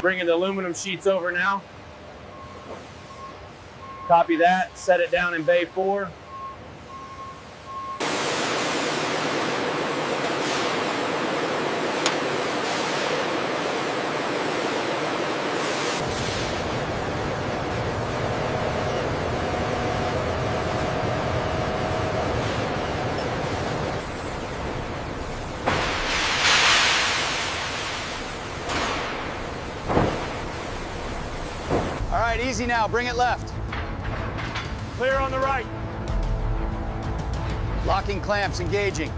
bringing the aluminum sheets over now. Copy that, set it down in bay 4. All right, easy now, bring it left. Clear on the right. Locking clamps, engaging.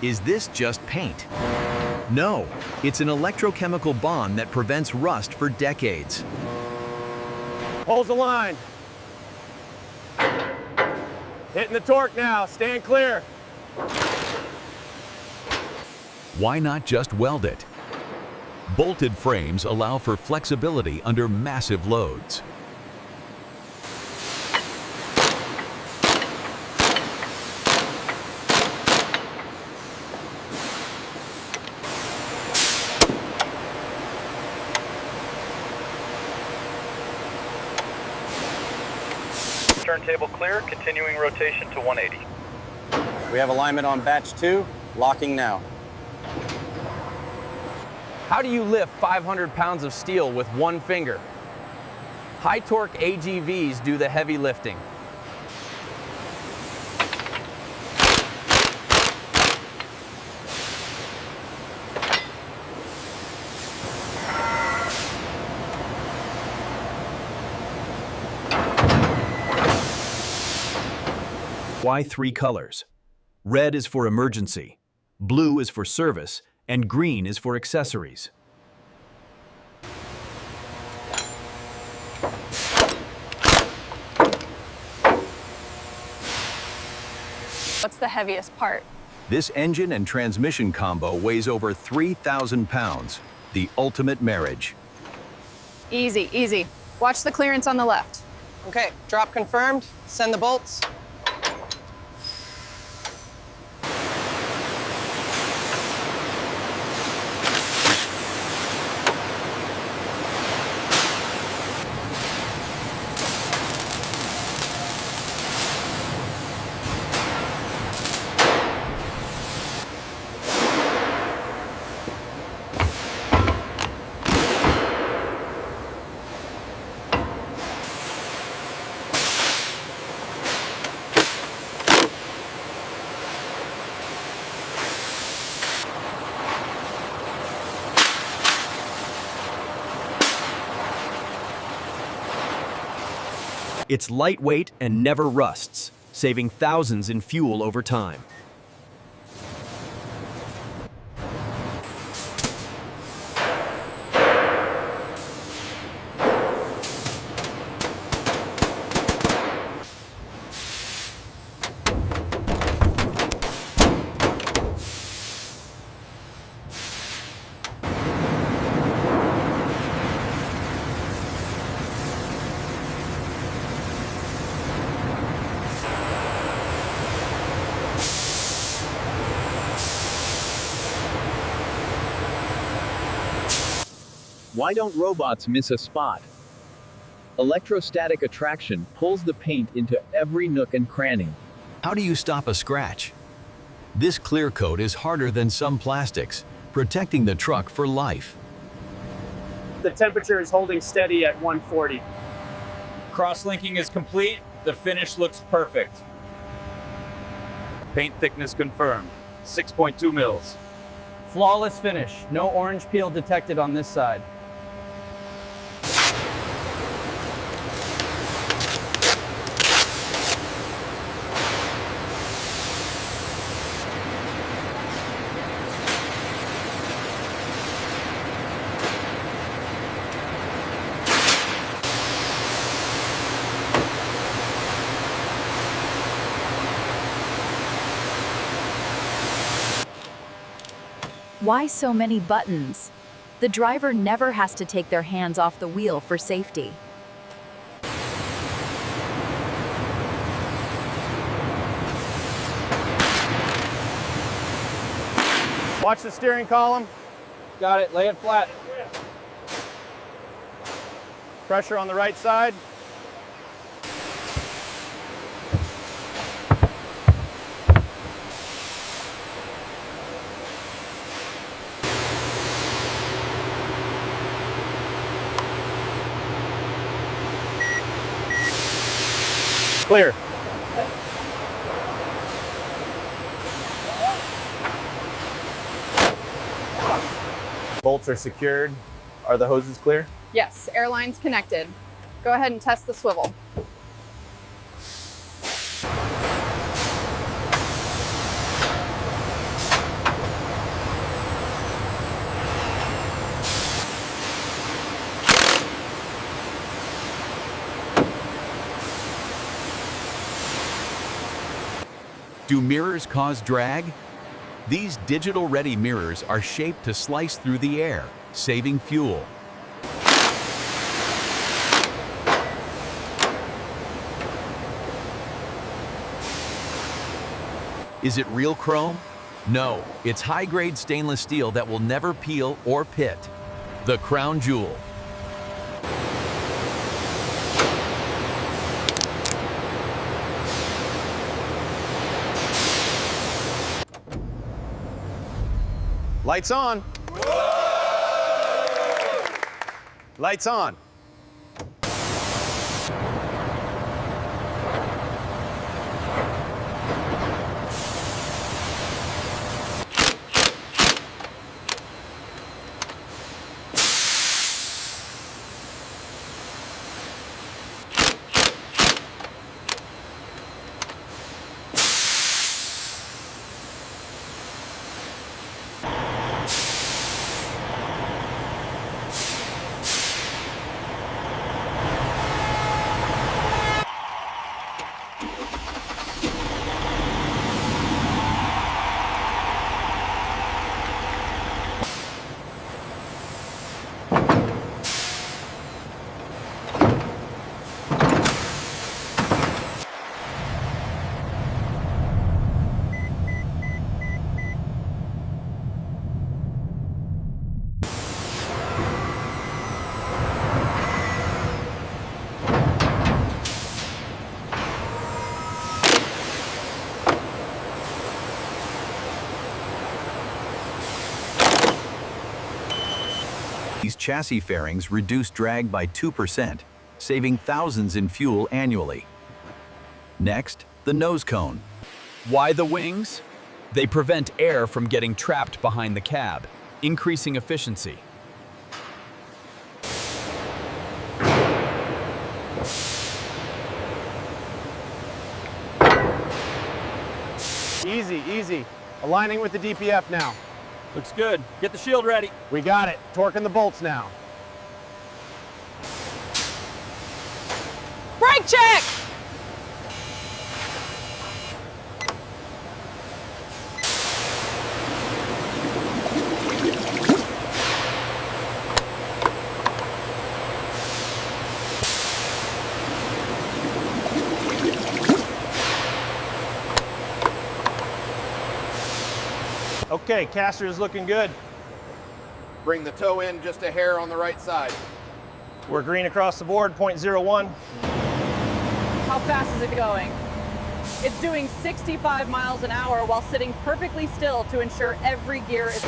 Is this just paint? No, it's an electrochemical bond that prevents rust for decades. Holds the line. Hitting the torque now, stand clear. Why not just weld it? Bolted frames allow for flexibility under massive loads. Turntable clear, continuing rotation to 180. We have alignment on batch 2, locking now. How do you lift 500 pounds of steel with one finger? High torque AGVs do the heavy lifting. Why 3 colors? Red is for emergency, blue is for service, and green is for accessories. What's the heaviest part? This engine and transmission combo weighs over 3,000 pounds, the ultimate marriage. Easy, easy. Watch the clearance on the left. Okay, drop confirmed. Send the bolts. It's lightweight and never rusts, saving thousands in fuel over time. Why don't robots miss a spot? Electrostatic attraction pulls the paint into every nook and cranny. How do you stop a scratch? This clear coat is harder than some plastics, protecting the truck for life. The temperature is holding steady at 140. Cross-linking is complete. The finish looks perfect. Paint thickness confirmed, 6.2 mils. Flawless finish. No orange peel detected on this side. Why so many buttons? The driver never has to take their hands off the wheel for safety. Watch the steering column. Got it, lay it flat. Pressure on the right side. Clear. Bolts are secured. Are the hoses clear? Yes, airline's connected. Go ahead and test the swivel. Do mirrors cause drag? These digital-ready mirrors are shaped to slice through the air, saving fuel. Is it real chrome? No, it's high-grade stainless steel that will never peel or pit. The crown jewel. Lights on. Lights on. These chassis fairings reduce drag by 2%, saving thousands in fuel annually. Next, the nose cone. Why the wings? They prevent air from getting trapped behind the cab, increasing efficiency. Easy, easy. Aligning with the DPF now. Looks good. Get the shield ready. We got it. Torquing the bolts now. Brake check! Okay, caster is looking good. Bring the toe in just a hair on the right side. We're green across the board, 0.01. How fast is it going? It's doing 65 miles an hour while sitting perfectly still to ensure every gear is...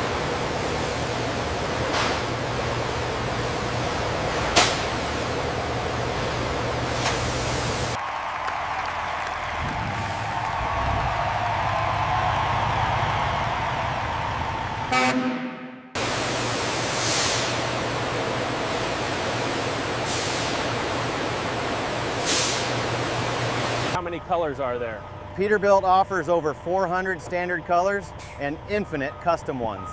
How many colors are there? Peterbilt offers over 400 standard colors and infinite custom ones.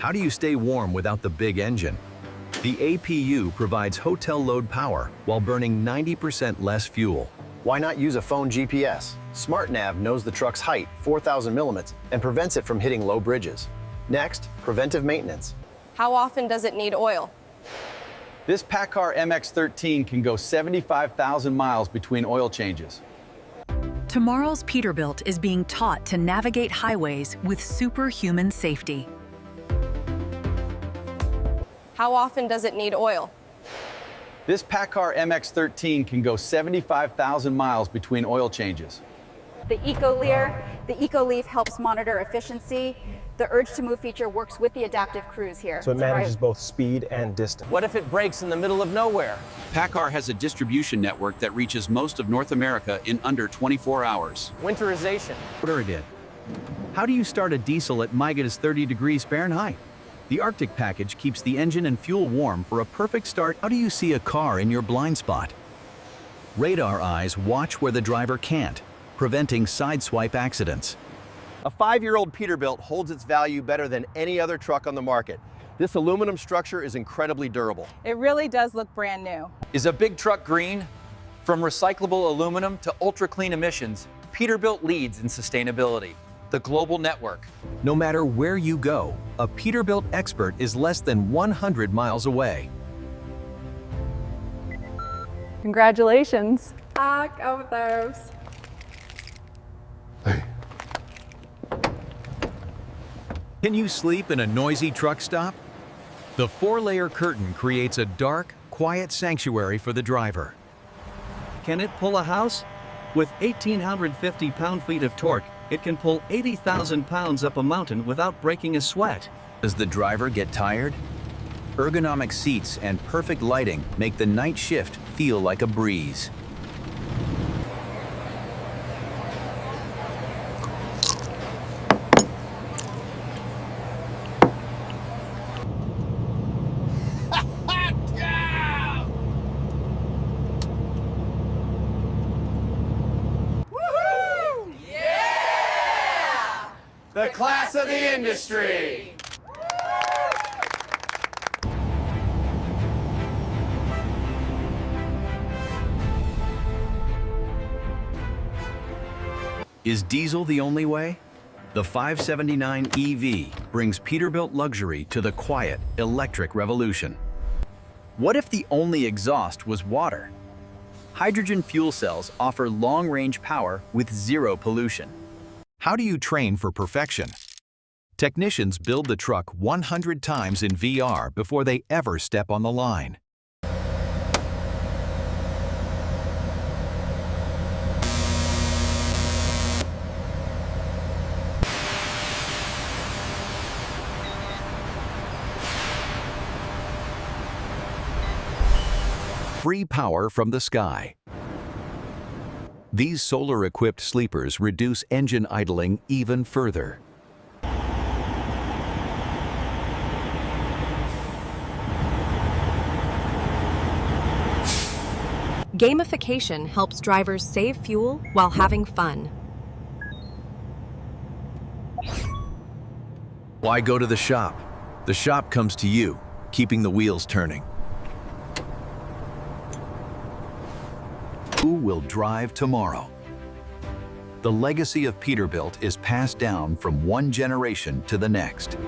How do you stay warm without the big engine? The APU provides hotel load power while burning 90% less fuel. Why not use a phone GPS? SmartNav knows the truck's height, 4,000 millimeters, and prevents it from hitting low bridges. Next, preventive maintenance. How often does it need oil? This PACCAR MX-13 can go 75,000 miles between oil changes. Tomorrow's Peterbilt is being taught to navigate highways with superhuman safety. How often does it need oil? This PACCAR MX-13 can go 75,000 miles between oil changes. The EcoLeaf helps monitor efficiency. The Urge to Move feature works with the adaptive cruise here. So it manages both speed and distance. What if it breaks in the middle of nowhere? PACCAR has a distribution network that reaches most of North America in under 24 hours. Winterization. How do you start a diesel at -30 degrees Fahrenheit? The Arctic package keeps the engine and fuel warm for a perfect start. How do you see a car in your blind spot? Radar eyes watch where the driver can't, preventing sideswipe accidents. A 5-year-old Peterbilt holds its value better than any other truck on the market. This aluminum structure is incredibly durable. It really does look brand new. Is a big truck green? From recyclable aluminum to ultra-clean emissions, Peterbilt leads in sustainability. The global network. No matter where you go, a Peterbilt expert is less than 100 miles away. Congratulations. Go those. Can you sleep in a noisy truck stop? The 4-layer curtain creates a dark, quiet sanctuary for the driver. Can it pull a house? With 1,850 pound-feet of torque, it can pull 80,000 pounds up a mountain without breaking a sweat. Does the driver get tired? Ergonomic seats and perfect lighting make the night shift feel like a breeze. The class of the industry. Is diesel the only way? The 579 EV brings Peterbilt luxury to the quiet, electric revolution. What if the only exhaust was water? Hydrogen fuel cells offer long-range power with zero pollution. How do you train for perfection? Technicians build the truck 100 times in VR before they ever step on the line. Free power from the sky. These solar-equipped sleepers reduce engine idling even further. Gamification helps drivers save fuel while having fun. Why go to the shop? The shop comes to you, keeping the wheels turning. Who will drive tomorrow? The legacy of Peterbilt is passed down from one generation to the next.